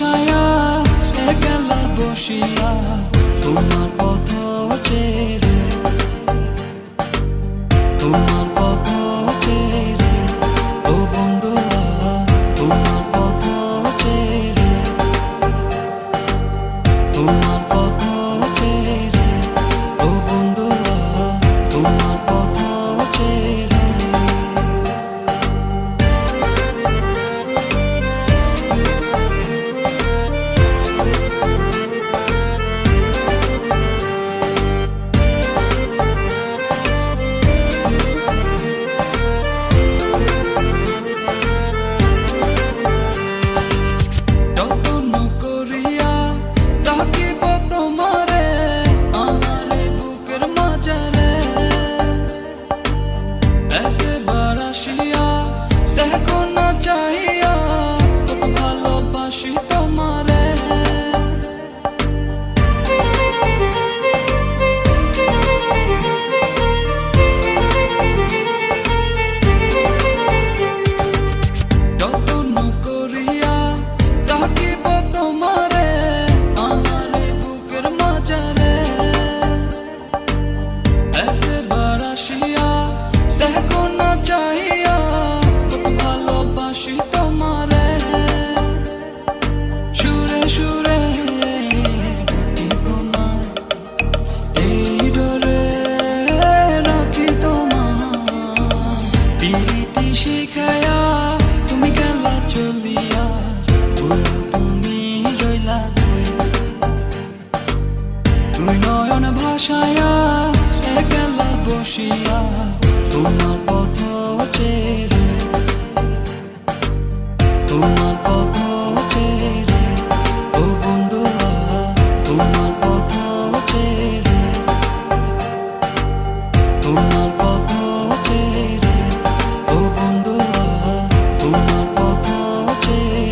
ভাসায়া একলা বসিয়া তোমার পথ চেয়ে, তোমার পথ চেয়ে ও বন্ধুরা, তোমার পথ চেয়ে, তোমার পথ চেয়ে ও বন্ধুরা, তোমার পথ চেয়ে। শিখায়া তুমি গেলা চলিয়া, তুমি রইলা কই, তুমি নয়ন ভাসায়া একলা বসিয়া তোমার পথ চেয়ে, তোমার পথ চেয়ে ও বন্ধুরা, তোমার পথ চেয়ে, তোমার পথ চেয়ে ও বন্ধুরা, তোমার পথ চেয়ে।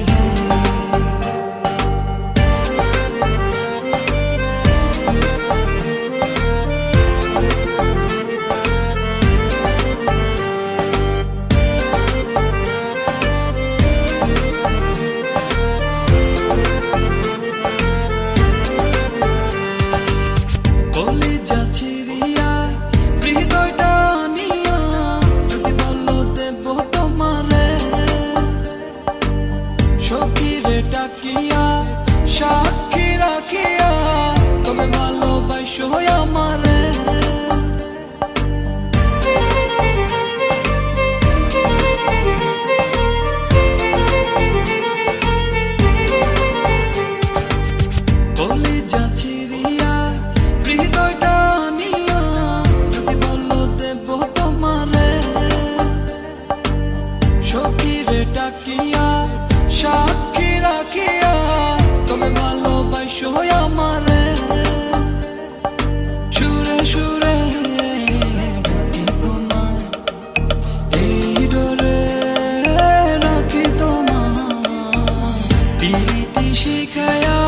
কলিজা চিরিয়া হৃদয়টা নিয়া যদি বলো দেব তোমারে, সখীরে ডাকিয়া সাক্ষী রাখিয়া তবে ভালোবাসো আমারে। কলিজা চিরিয়া হৃদয়টা নিয়া যদি বলো দেব তোমারে, সখীরে ডাকিয়া সাক্ষী রাখিয়া তবে ভালোবাসো আমারে। সুরে সুরে ডাকি তোমায়, এই ডোরে রাখি তোমায়, প্রীতি শিখায়া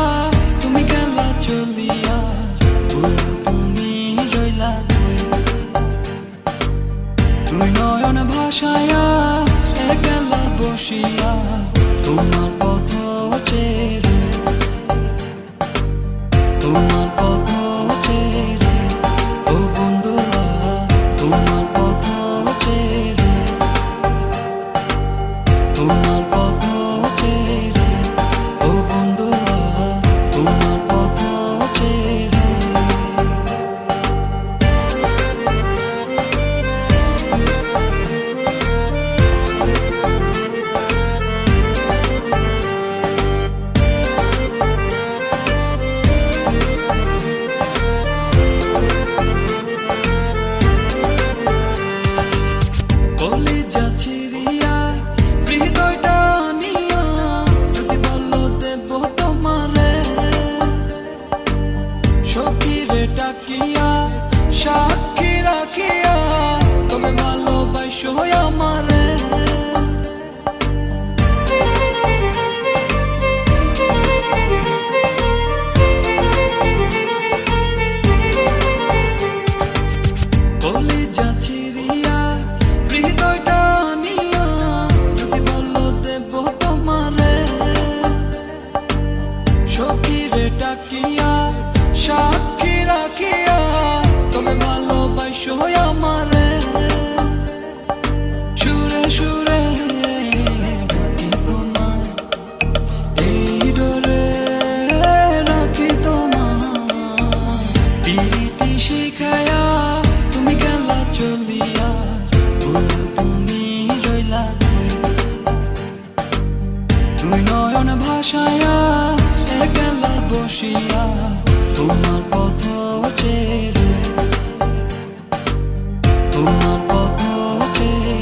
তুমি গেলা চলিয়া, তুমি রইলা কই, তুমি নয়ন ভাসায়া একলা বসিয়া তোমার পথ চেয়ে, তোমার পথ চেয়ে ও বন্ধুরা, তোমার পথ চেয়ে, তোমার পথ চেয়ে ও বন্ধুরা, তোমার পথ চেয়ে। কলিজা চিরিয়া হৃদয়টা নিয়া যদি বলো দেব তোমারে, সখীরে ডাকিয়া সাক্ষী রাখিয়া তবে ভালোবাসো আমারে। কলিজা চিরিয়া হৃদয়টা নিয়া যদি বলো দেব তোমারে, বসিয়া তোমার পথ চেয়ে রই, তোমার পথ চেয়ে